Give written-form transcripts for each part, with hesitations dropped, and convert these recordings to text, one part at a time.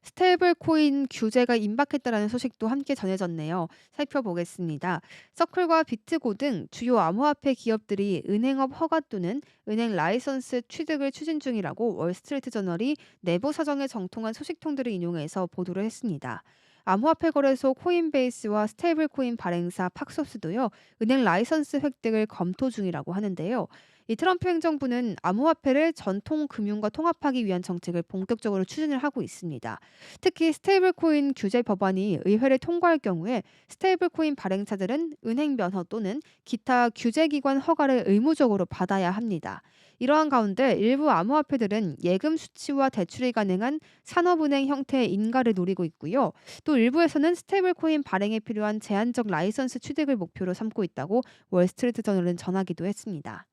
스테이블 코인 규제가 임박했다라는 소식도 함께 전해졌네요. 살펴보겠습니다. 서클과 비트고 등 주요 암호화폐 기업들이 은행업 허가 또는 은행 라이선스 취득을 추진 중이라고 월스트리트 저널이 내부 사정에 정통한 소식통들을 인용해서 보도를 했습니다. 암호화폐 거래소 코인베이스와 스테이블 코인 발행사 팍소스도요, 은행 라이선스 획득을 검토 중이라고 하는데요. 이 트럼프 행정부는 암호화폐를 전통 금융과 통합하기 위한 정책을 본격적으로 추진을 하고 있습니다. 특히 스테이블 코인 규제 법안이 의회를 통과할 경우에 스테이블 코인 발행사들은 은행 면허 또는 기타 규제기관 허가를 의무적으로 받아야 합니다. 이러한 가운데 일부 암호화폐들은 예금 수취와 대출이 가능한 산업은행 형태의 인가를 노리고 있고요. 또 일부에서는 스테이블 코인 발행에 필요한 제한적 라이선스 취득을 목표로 삼고 있다고 월스트리트 저널은 전하기도 했습니다.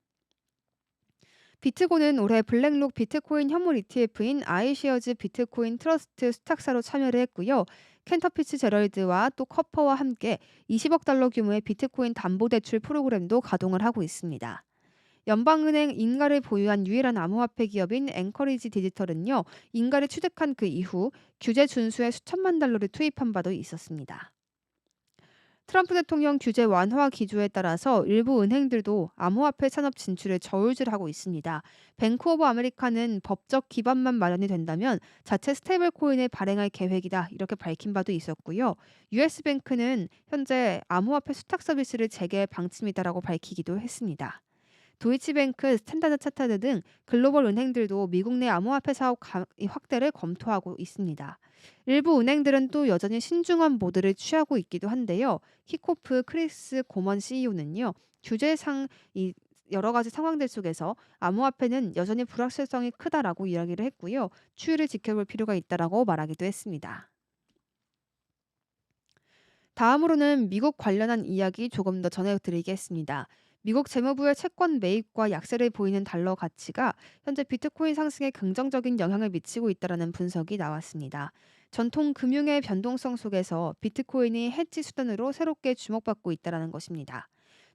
비트고는 올해 블랙록 비트코인 현물 ETF인 아이쉐어즈 비트코인 트러스트 수탁사로 참여를 했고요. 켄터피츠 제럴드와 또 커퍼와 함께 20억 달러 규모의 비트코인 담보대출 프로그램도 가동을 하고 있습니다. 연방은행 인가를 보유한 유일한 암호화폐 기업인 앵커리지 디지털은요, 인가를 취득한 그 이후 규제 준수에 수천만 달러를 투입한 바도 있었습니다. 트럼프 대통령 규제 완화 기조에 따라서 일부 은행들도 암호화폐 산업 진출에 저울질하고 있습니다. 뱅크 오브 아메리카는 법적 기반만 마련이 된다면 자체 스테이블 코인을 발행할 계획이다, 이렇게 밝힌 바도 있었고요. US 뱅크는 현재 암호화폐 수탁 서비스를 재개할 방침이다라고 밝히기도 했습니다. 도이치뱅크, 스탠다드 차타드 등 글로벌 은행들도 미국 내 암호화폐 사업 확대를 검토하고 있습니다. 일부 은행들은 또 여전히 신중한 모드를 취하고 있기도 한데요. 키코프 크리스 고먼 CEO는요, 규제상 이 여러 가지 상황들 속에서 암호화폐는 여전히 불확실성이 크다라고 이야기를 했고요. 추이를 지켜볼 필요가 있다라고 말하기도 했습니다. 다음으로는 미국 관련한 이야기 조금 더 전해드리겠습니다. 미국 재무부의 채권 매입과 약세를 보이는 달러 가치가 현재 비트코인 상승에 긍정적인 영향을 미치고 있다는 분석이 나왔습니다. 전통 금융의 변동성 속에서 비트코인이 해지 수단으로 새롭게 주목받고 있다는 것입니다.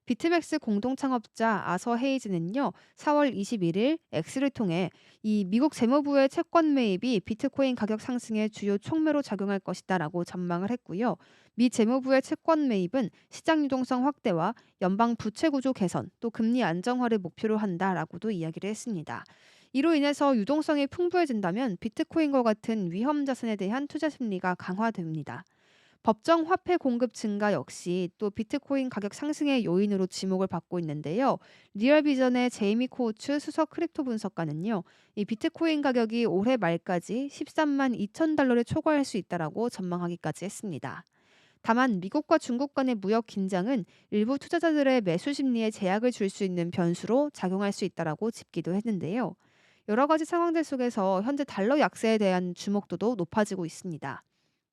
비트맥스 공동 창업자 아서 헤이즈는요, 4월 21일 X를 통해 이 미국 재무부의 채권 매입이 비트코인 가격 상승의 주요 촉매로 작용할 것이다라고 전망을 했고요. 미 재무부의 채권 매입은 시장 유동성 확대와 연방 부채 구조 개선, 또 금리 안정화를 목표로 한다라고도 이야기를 했습니다. 이로 인해서 유동성이 풍부해진다면 비트코인과 같은 위험 자산에 대한 투자 심리가 강화됩니다. 법정 화폐 공급 증가 역시 또 비트코인 가격 상승의 요인으로 지목을 받고 있는데요. 리얼비전의 제이미 코우츠 수석 크립토 분석가는요, 이 비트코인 가격이 올해 말까지 13만 2천 달러를 초과할 수 있다라고 전망하기까지 했습니다. 다만 미국과 중국 간의 무역 긴장은 일부 투자자들의 매수 심리에 제약을 줄 수 있는 변수로 작용할 수 있다라고 짚기도 했는데요. 여러 가지 상황들 속에서 현재 달러 약세에 대한 주목도도 높아지고 있습니다.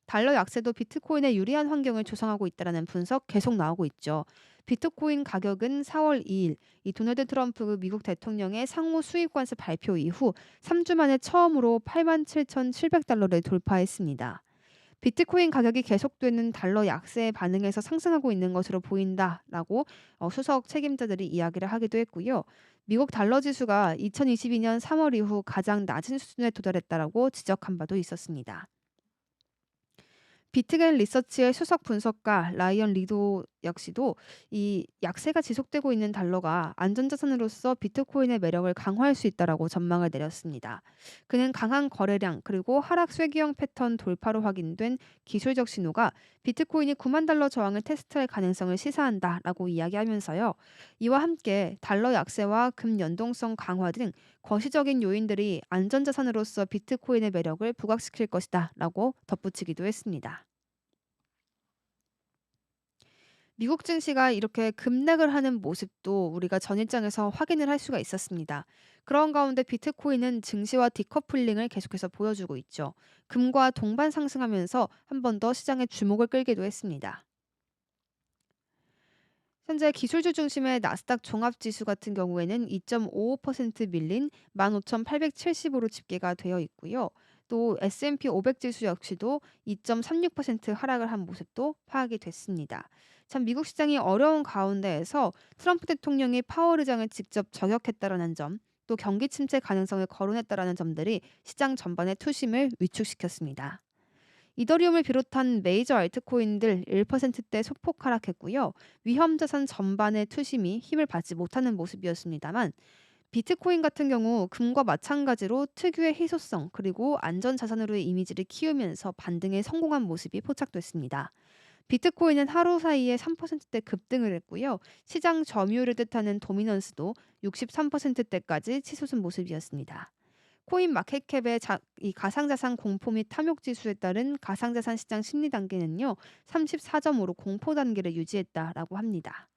달러 약세도 비트코인에 유리한 환경을 조성하고 있다는 분석 계속 나오고 있죠. 비트코인 가격은 4월 2일 이 도널드 트럼프 미국 대통령의 상호 수입 관세 발표 이후 3주 만에 처음으로 87,700달러를 돌파했습니다. 비트코인 가격이 계속되는 달러 약세에 반응해서 상승하고 있는 것으로 보인다라고 수석 책임자들이 이야기를 하기도 했고요. 미국 달러 지수가 2022년 3월 이후 가장 낮은 수준에 도달했다라고 지적한 바도 있었습니다. 비트겐 리서치의 수석 분석가 라이언 리도 역시도 이 약세가 지속되고 있는 달러가 안전자산으로서 비트코인의 매력을 강화할 수 있다라고 전망을 내렸습니다. 그는 강한 거래량 그리고 하락 쇠기형 패턴 돌파로 확인된 기술적 신호가 비트코인이 9만 달러 저항을 테스트할 가능성을 시사한다라고 이야기하면서요. 이와 함께 달러 약세와 금 연동성 강화 등 거시적인 요인들이 안전자산으로서 비트코인의 매력을 부각시킬 것이다라고 덧붙이기도 했습니다. 미국 증시가 이렇게 급락을 하는 모습도 우리가 전일장에서 확인을 할 수가 있었습니다. 그런 가운데 비트코인은 증시와 디커플링을 계속해서 보여주고 있죠. 금과 동반 상승하면서 한 번 더 시장의 주목을 끌기도 했습니다. 현재 기술주 중심의 나스닥 종합지수 같은 경우에는 2.55% 밀린 15,870으로 집계가 되어 있고요. 또 S&P 500 지수 역시도 2.36% 하락을 한 모습도 파악이 됐습니다. 참 미국 시장이 어려운 가운데에서 트럼프 대통령이 파월 의장을 직접 저격했다라는 점, 또 경기 침체 가능성을 거론했다라는 점들이 시장 전반의 투심을 위축시켰습니다. 이더리움을 비롯한 메이저 알트코인들 1%대 소폭 하락했고요. 위험 자산 전반의 투심이 힘을 받지 못하는 모습이었습니다만 비트코인 같은 경우 금과 마찬가지로 특유의 희소성 그리고 안전 자산으로의 이미지를 키우면서 반등에 성공한 모습이 포착됐습니다. 비트코인은 하루 사이에 3%대 급등을 했고요. 시장 점유율을 뜻하는 도미넌스도 63%대까지 치솟은 모습이었습니다. 코인 마켓캡의 이 가상자산 공포 및 탐욕 지수에 따른 가상자산 시장 심리 단계는요. 34.5로 공포 단계를 유지했다라고 합니다.